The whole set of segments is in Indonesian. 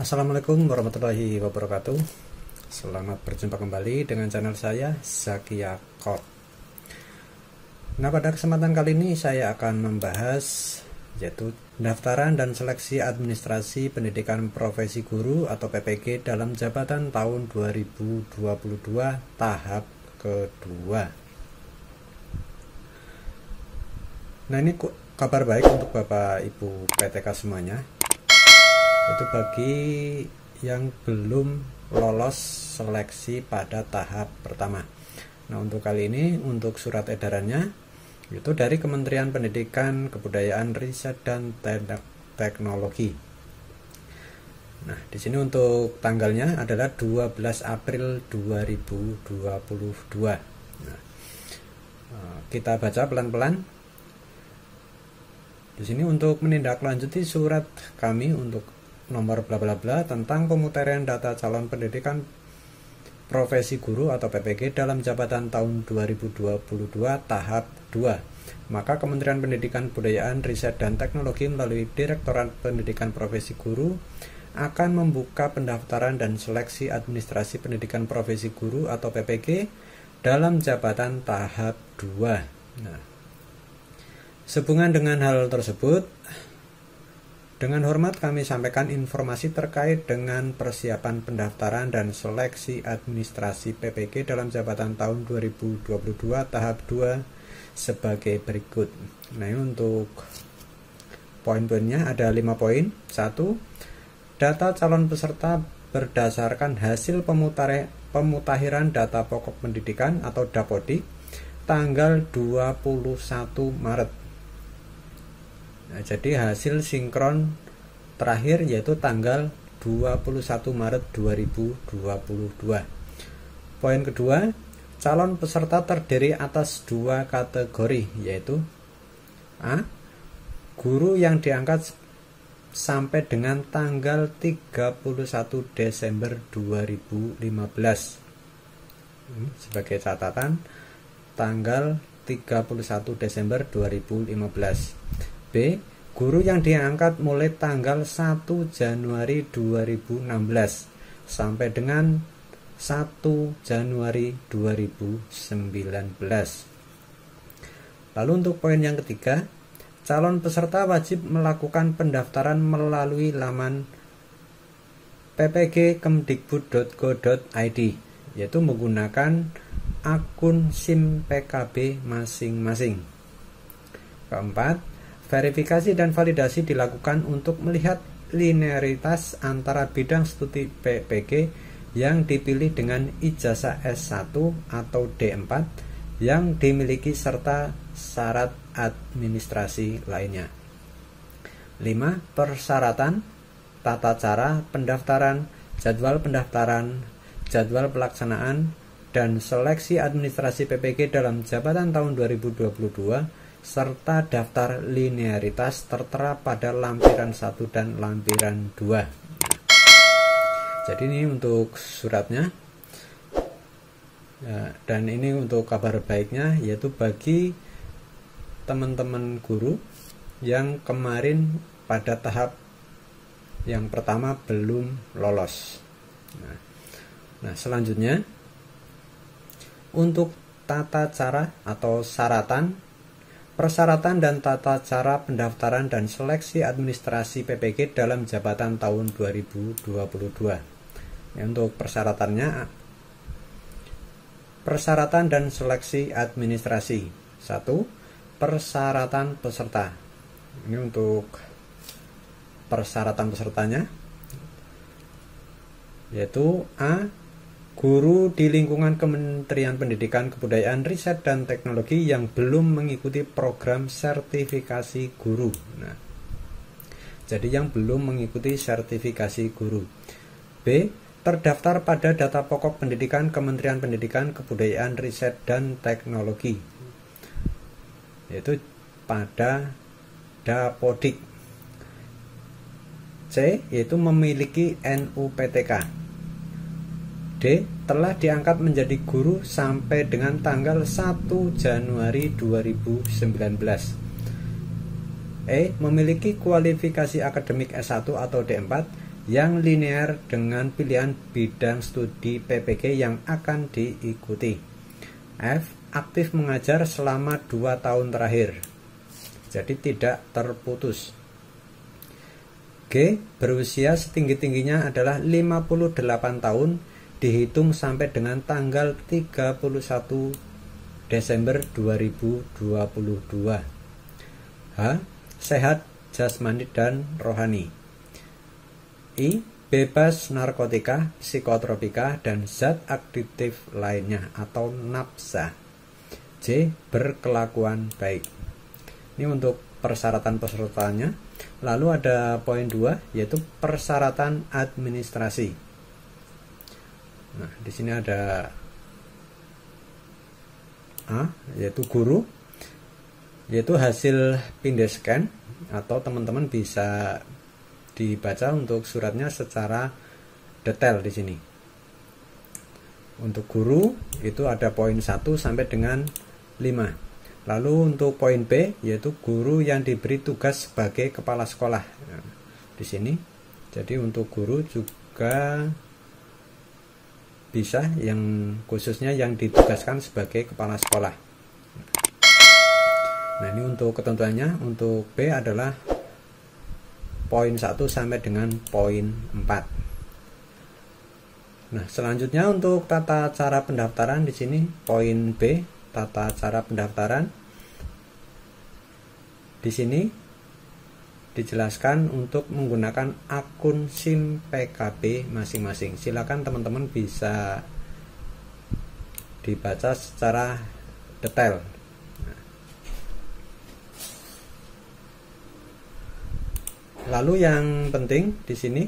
Assalamualaikum warahmatullahi wabarakatuh. Selamat berjumpa kembali dengan channel saya, Zakia Code. Nah, pada kesempatan kali ini saya akan membahas yaitu pendaftaran dan seleksi administrasi pendidikan profesi guru atau PPG dalam jabatan tahun 2022 tahap kedua. Nah, ini kabar baik untuk Bapak Ibu PTK semuanya. Itu bagi yang belum lolos seleksi pada tahap pertama. Nah, untuk kali ini, untuk surat edarannya itu dari Kementerian Pendidikan, Kebudayaan, Riset dan Teknologi. Nah, di sini untuk tanggalnya adalah 12 April 2022. Nah, kita baca pelan-pelan. Di sini untuk menindaklanjuti surat kami untuk nomor bla bla bla tentang pemutaran data calon pendidikan profesi guru atau PPG dalam jabatan tahun 2022 tahap 2. Maka Kementerian Pendidikan, Kebudayaan, Riset dan Teknologi melalui Direktorat Pendidikan Profesi Guru akan membuka pendaftaran dan seleksi administrasi pendidikan profesi guru atau PPG dalam jabatan tahap 2. Nah, sehubungan dengan hal tersebut, dengan hormat kami sampaikan informasi terkait dengan persiapan pendaftaran dan seleksi administrasi PPG dalam jabatan tahun 2022 tahap 2 sebagai berikut. Nah, ini untuk poin-poinnya ada 5 poin. 1. Data calon peserta berdasarkan hasil pemutahiran data pokok pendidikan atau Dapodik tanggal 21 Maret. Nah, jadi hasil sinkron terakhir yaitu tanggal 21 Maret 2022. Poin kedua, calon peserta terdiri atas 2 kategori, yaitu A. Guru yang diangkat sampai dengan tanggal 31 Desember 2015. Sebagai catatan, tanggal 31 Desember 2015. B. Guru yang diangkat mulai tanggal 1 Januari 2016 sampai dengan 1 Januari 2019. Lalu untuk poin yang ketiga, calon peserta wajib melakukan pendaftaran melalui laman ppg.kemdikbud.go.id, yaitu menggunakan akun SIM PKB masing-masing. Keempat, verifikasi dan validasi dilakukan untuk melihat linearitas antara bidang studi PPG yang dipilih dengan ijazah S1 atau D4 yang dimiliki serta syarat administrasi lainnya. 5. Persyaratan, tata cara pendaftaran, jadwal pelaksanaan, dan seleksi administrasi PPG dalam jabatan tahun 2022 serta daftar linearitas tertera pada lampiran 1 dan lampiran 2. Jadi ini untuk suratnya. Dan ini untuk kabar baiknya, yaitu bagi teman-teman guru yang kemarin pada tahap yang pertama belum lolos. Nah, selanjutnya untuk tata cara atau persyaratan dan tata cara pendaftaran dan seleksi administrasi PPG dalam jabatan tahun 2022. Untuk persyaratannya, persyaratan dan seleksi administrasi. 1. Persyaratan peserta. Ini untuk persyaratan pesertanya, yaitu A. Guru di lingkungan Kementerian Pendidikan, Kebudayaan, Riset dan Teknologi yang belum mengikuti program sertifikasi guru. Nah, jadi yang belum mengikuti sertifikasi guru. B. Terdaftar pada data pokok pendidikan Kementerian Pendidikan, Kebudayaan, Riset dan Teknologi, yaitu pada Dapodik. C. Yaitu memiliki NUPTK. D. Telah diangkat menjadi guru sampai dengan tanggal 1 Januari 2019. E. Memiliki kualifikasi akademik S1 atau D4 yang linear dengan pilihan bidang studi PPG yang akan diikuti. F. Aktif mengajar selama 2 tahun terakhir, jadi tidak terputus. G. Berusia setinggi-tingginya adalah 58 tahun dihitung sampai dengan tanggal 31 Desember 2022. H. Sehat jasmani dan rohani. I. Bebas narkotika, psikotropika, dan zat adiktif lainnya atau nafsa. J. Berkelakuan baik. Ini untuk persyaratan-persyaratannya. Lalu ada poin 2, yaitu persyaratan administrasi. Nah, di sini ada A, yaitu guru, yaitu hasil pindescan, atau teman-teman bisa dibaca untuk suratnya secara detail di sini. Untuk guru itu ada poin 1 sampai dengan 5. Lalu untuk poin B, yaitu guru yang diberi tugas sebagai kepala sekolah. Nah, di sini, jadi untuk guru juga bisa yang khususnya yang ditugaskan sebagai kepala sekolah. Nah, ini untuk ketentuannya. Untuk B adalah poin 1 sampai dengan poin 4. Nah, selanjutnya untuk tata cara pendaftaran di sini poin B, tata cara pendaftaran. Di sini dijelaskan untuk menggunakan akun SIM PKB masing-masing. Silakan teman-teman bisa dibaca secara detail. Lalu yang penting di sini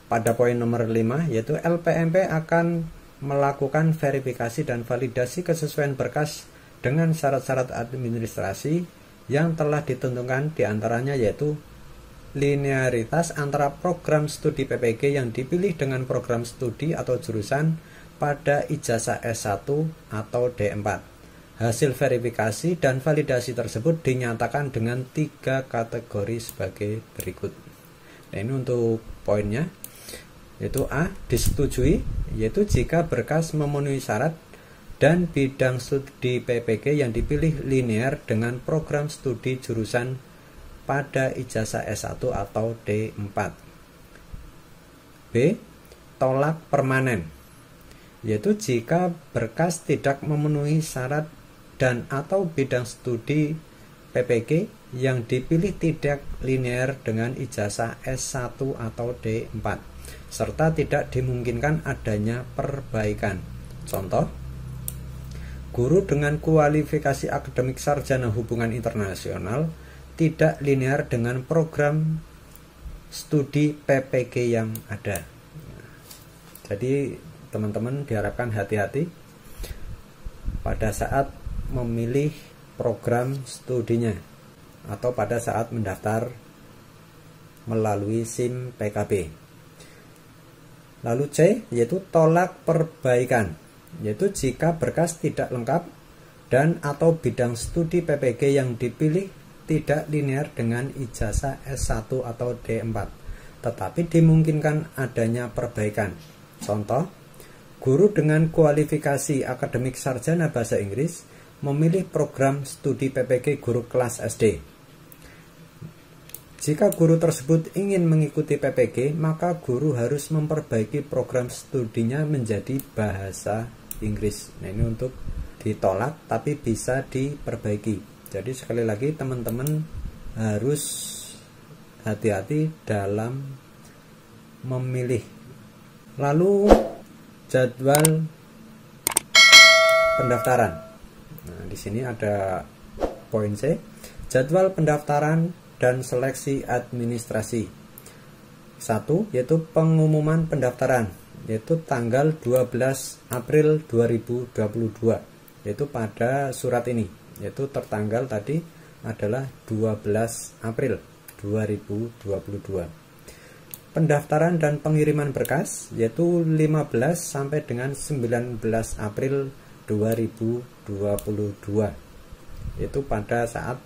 pada poin nomor 5, yaitu LPMP akan melakukan verifikasi dan validasi kesesuaian berkas dengan syarat-syarat administrasi yang telah ditentukan, diantaranya yaitu linearitas antara program studi PPG yang dipilih dengan program studi atau jurusan pada ijazah S1 atau D4. Hasil verifikasi dan validasi tersebut dinyatakan dengan 3 kategori sebagai berikut. Nah, ini untuk poinnya, yaitu A. Disetujui, yaitu jika berkas memenuhi syarat dan bidang studi PPG yang dipilih linear dengan program studi jurusan pada ijazah S1 atau D4. B. Tolak permanen, yaitu jika berkas tidak memenuhi syarat dan atau bidang studi PPG yang dipilih tidak linear dengan ijazah S1 atau D4, serta tidak dimungkinkan adanya perbaikan. Contoh, guru dengan kualifikasi akademik sarjana hubungan internasional tidak linear dengan program studi PPG yang ada. Jadi teman-teman diharapkan hati-hati pada saat memilih program studinya atau pada saat mendaftar melalui SIM PKB. Lalu C, yaitu tolak perbaikan, yaitu jika berkas tidak lengkap dan atau bidang studi PPG yang dipilih tidak linear dengan ijazah S1 atau D4, tetapi dimungkinkan adanya perbaikan. Contoh, guru dengan kualifikasi akademik sarjana bahasa Inggris memilih program studi PPG guru kelas SD. Jika guru tersebut ingin mengikuti PPG, maka guru harus memperbaiki program studinya menjadi bahasa Inggris. Nah, ini untuk ditolak tapi bisa diperbaiki. Jadi sekali lagi teman-teman harus hati-hati dalam memilih. Lalu jadwal pendaftaran. Nah, di sini ada poin C, jadwal pendaftaran dan seleksi administrasi. 1, yaitu pengumuman pendaftaran, yaitu tanggal 12 April 2022, yaitu pada surat ini, yaitu tertanggal tadi adalah 12 April 2022. Pendaftaran dan pengiriman berkas yaitu 15 sampai dengan 19 April 2022, yaitu pada saat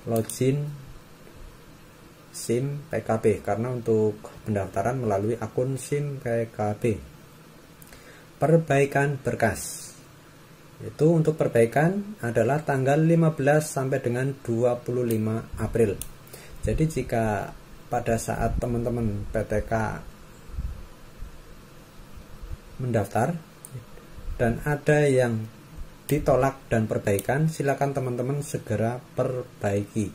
login SIM PKB, karena untuk pendaftaran melalui akun SIM PKB. Perbaikan berkas. Itu untuk perbaikan adalah tanggal 15 sampai dengan 25 April. Jadi jika pada saat teman-teman PTK mendaftar dan ada yang ditolak dan perbaikan, silakan teman-teman segera perbaiki.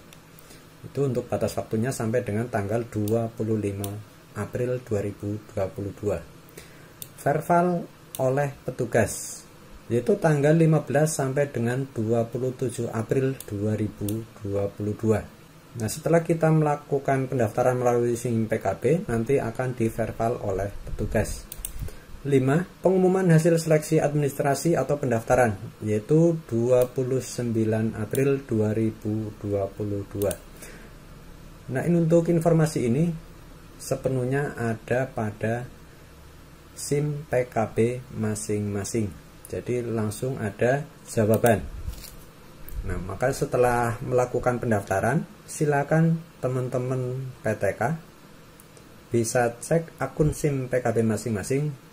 Itu untuk batas waktunya sampai dengan tanggal 25 April 2022. Verbal oleh petugas, yaitu tanggal 15 sampai dengan 27 April 2022. Nah, setelah kita melakukan pendaftaran melalui SIM PKB, nanti akan diverbal oleh petugas. 5. Pengumuman hasil seleksi administrasi atau pendaftaran, yaitu 29 April 2022. Nah, ini untuk informasi ini sepenuhnya ada pada SIM PKB masing-masing. Jadi langsung ada jawaban. Nah, maka setelah melakukan pendaftaran, silakan teman-teman PTK bisa cek akun SIM PKB masing-masing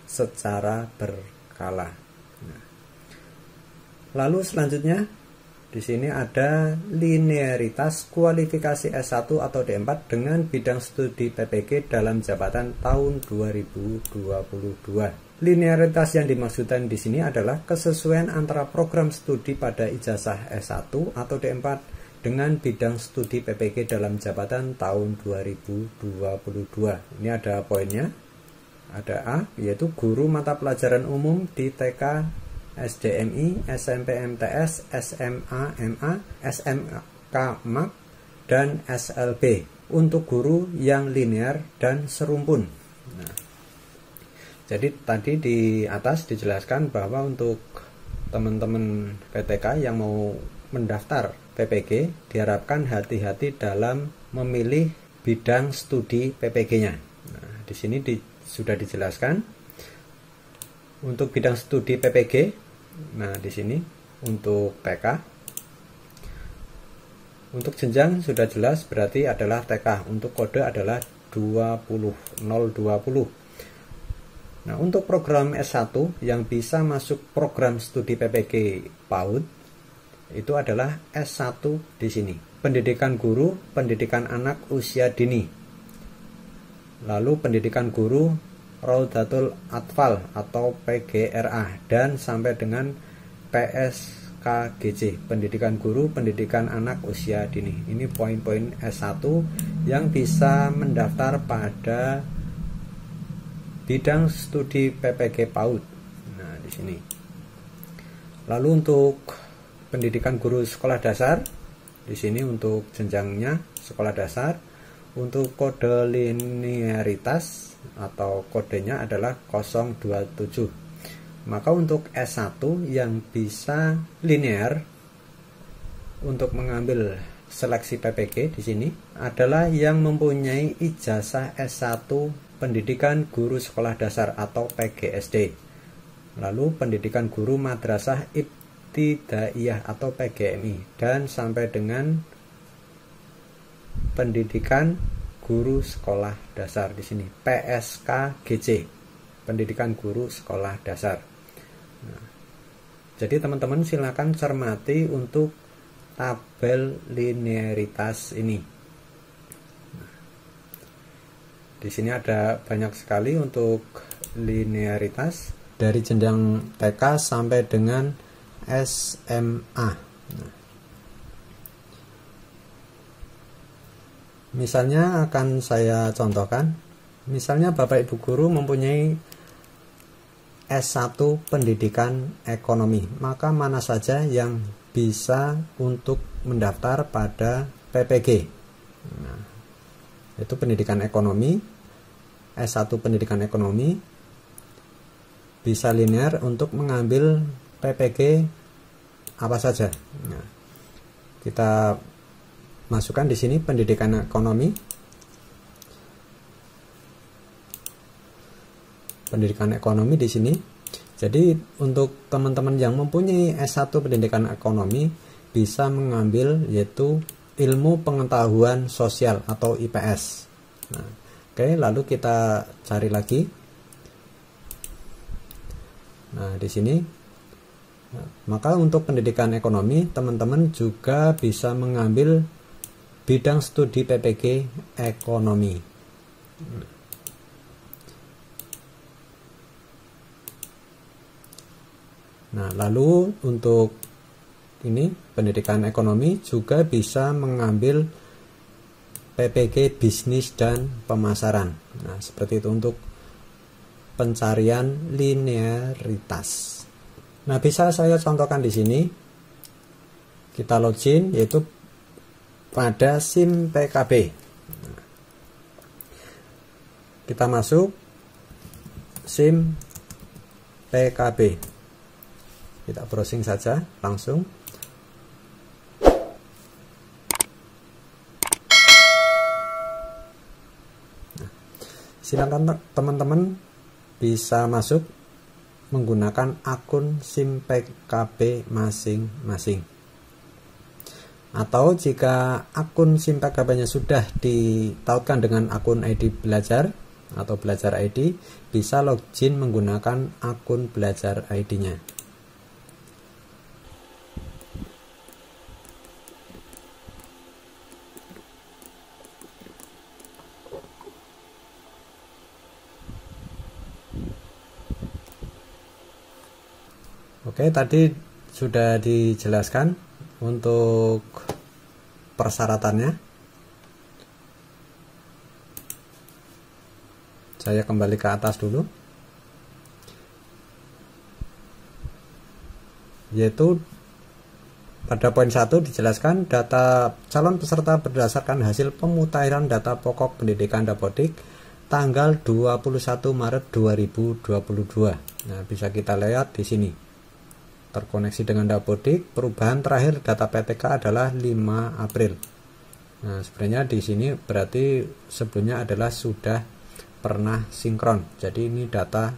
secara berkala. Nah, lalu selanjutnya di sini ada linearitas kualifikasi S1 atau D4 dengan bidang studi PPG dalam jabatan tahun 2022. Linearitas yang dimaksudkan di sini adalah kesesuaian antara program studi pada ijazah S1 atau D4 dengan bidang studi PPG dalam jabatan tahun 2022. Ini ada poinnya. Ada A, yaitu guru mata pelajaran umum di TK, SDMI, SMP MTS, SMA MA, SMK MAK, dan SLB untuk guru yang linear dan serumpun. Nah, jadi tadi di atas dijelaskan bahwa untuk teman-teman PTK yang mau mendaftar PPG diharapkan hati-hati dalam memilih bidang studi PPG-nya. Nah, di sini sudah dijelaskan untuk bidang studi PPG. Nah, di sini untuk TK, untuk jenjang sudah jelas berarti adalah TK. Untuk kode adalah 20020. Nah, untuk program S1 yang bisa masuk program studi PPG PAUD itu adalah S1 di sini. Pendidikan guru, pendidikan anak usia dini. Lalu pendidikan guru Raudatul Atfal atau PGRA dan sampai dengan PSKGC, pendidikan guru, pendidikan anak usia dini. Ini poin-poin S1 yang bisa mendaftar pada bidang studi PPG PAUD. Nah, di sini. Lalu untuk pendidikan guru sekolah dasar, di sini untuk jenjangnya sekolah dasar, untuk kode linearitas atau kodenya adalah 027. Maka untuk S1 yang bisa linear untuk mengambil seleksi PPG di sini adalah yang mempunyai ijazah S1 pendidikan guru sekolah dasar atau PGSD. Lalu pendidikan guru madrasah ibtidaiyah atau PGMI dan sampai dengan pendidikan guru sekolah dasar di sini PSKGC, pendidikan guru sekolah dasar. Nah, jadi teman-teman silakan cermati untuk tabel linearitas ini. Di sini ada banyak sekali untuk linearitas dari jenjang TK sampai dengan SMA. Nah, misalnya akan saya contohkan. Misalnya Bapak Ibu guru mempunyai S1 pendidikan ekonomi, maka mana saja yang bisa untuk mendaftar pada PPG. Nah, itu pendidikan ekonomi. S1 pendidikan ekonomi bisa linear untuk mengambil PPG apa saja. Nah, kita masukkan di sini pendidikan ekonomi. Pendidikan ekonomi di sini. Jadi untuk teman-teman yang mempunyai S1 pendidikan ekonomi bisa mengambil yaitu ilmu pengetahuan sosial atau IPS. Nah, oke, lalu kita cari lagi. Nah, di sini. Nah, maka untuk pendidikan ekonomi, teman-teman juga bisa mengambil bidang studi PPG ekonomi. Nah, lalu untuk ini pendidikan ekonomi juga bisa mengambil PPG bisnis dan pemasaran. Nah, seperti itu untuk pencarian linearitas. Nah, bisa saya contohkan di sini. Kita login yaitu pada SIM PKB. Nah, kita masuk SIM PKB. Kita browsing saja langsung. Silakan teman-teman bisa masuk menggunakan akun SIM PKB masing-masing. Atau jika akun SIM PKB-nya sudah ditautkan dengan akun ID belajar atau belajar ID, bisa login menggunakan akun belajar ID-nya. Oke, tadi sudah dijelaskan untuk persyaratannya. Saya kembali ke atas dulu. Yaitu pada poin 1 dijelaskan data calon peserta berdasarkan hasil pemutahiran data pokok pendidikan Dapodik tanggal 21 Maret 2022. Nah, bisa kita lihat di sini. Terkoneksi dengan Dapodik, perubahan terakhir data PTK adalah 5 April. Nah, sebenarnya di sini berarti sebelumnya adalah sudah pernah sinkron. Jadi ini data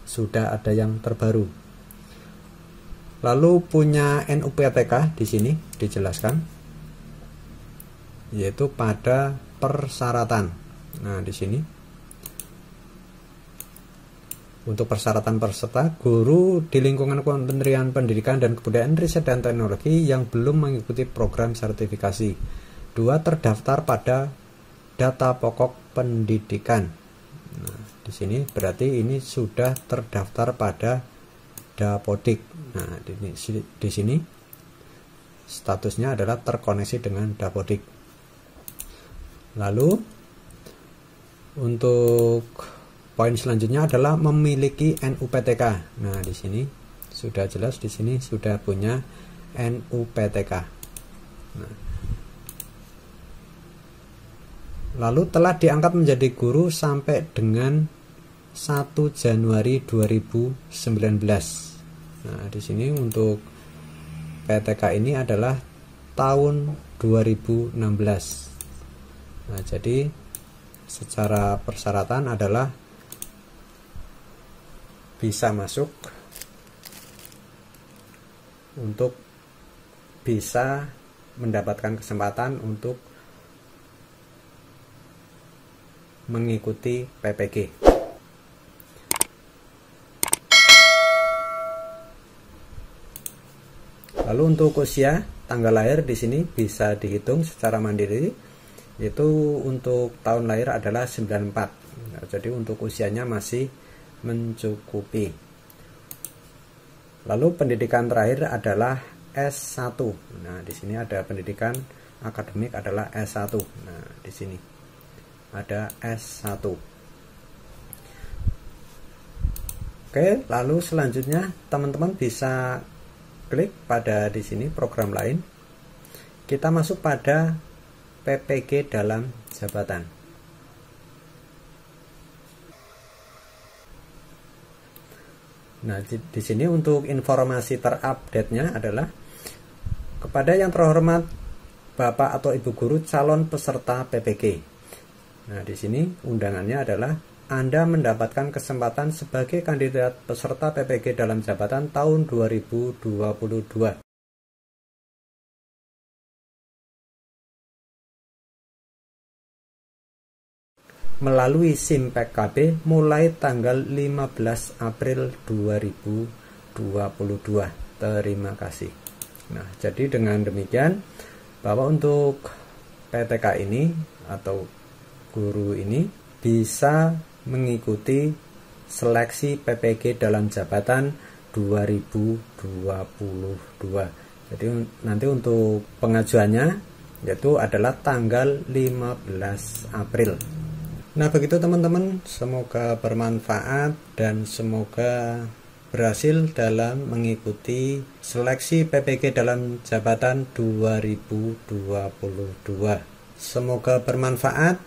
sudah ada yang terbaru. Lalu punya NUPTK di sini dijelaskan, yaitu pada persyaratan. Nah, di sini untuk persyaratan peserta, guru di lingkungan Kementerian Pendidikan dan Kebudayaan, Riset dan Teknologi yang belum mengikuti program sertifikasi. 2. Terdaftar pada data pokok pendidikan. Nah, di sini berarti ini sudah terdaftar pada Dapodik. Nah, di sini statusnya adalah terkoneksi dengan Dapodik. Lalu untuk poin selanjutnya adalah memiliki NUPTK. Nah, di sini sudah jelas, di sini sudah punya NUPTK. Nah, lalu telah diangkat menjadi guru sampai dengan 1 Januari 2019. Nah, di sini untuk PTK ini adalah tahun 2016. Nah, jadi secara persyaratan adalah bisa masuk untuk bisa mendapatkan kesempatan untuk mengikuti PPG. Lalu untuk usia, tanggal lahir di sini bisa dihitung secara mandiri, yaitu untuk tahun lahir adalah 94. Nah, jadi untuk usianya masih mencukupi. Lalu pendidikan terakhir adalah S1. Nah, di sini ada pendidikan akademik adalah S1. Nah, di sini ada S1. Oke, lalu selanjutnya teman-teman bisa klik pada di sini program lain. Kita masuk pada PPG dalam jabatan. Nah, di sini untuk informasi terupdate-nya adalah kepada yang terhormat Bapak atau Ibu guru calon peserta PPG. Nah, di sini undangannya adalah Anda mendapatkan kesempatan sebagai kandidat peserta PPG dalam jabatan tahun 2022. melalui SIM PKB mulai tanggal 15 April 2022. Terima kasih. Nah, jadi dengan demikian bahwa untuk PTK ini atau guru ini bisa mengikuti seleksi PPG dalam jabatan 2022. Jadi nanti untuk pengajuannya yaitu adalah tanggal 15 April. Nah, begitu teman-teman, semoga bermanfaat dan semoga berhasil dalam mengikuti seleksi PPG dalam jabatan 2022. Semoga bermanfaat,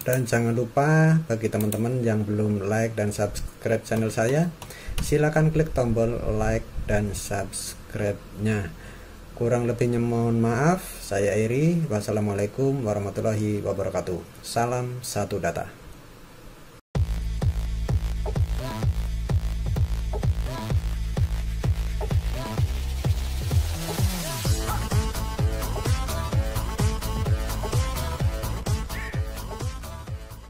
dan jangan lupa bagi teman-teman yang belum like dan subscribe channel saya, silakan klik tombol like dan subscribe-nya. Kurang lebihnya mohon maaf. Saya Eri. Wassalamualaikum warahmatullahi wabarakatuh. Salam satu data.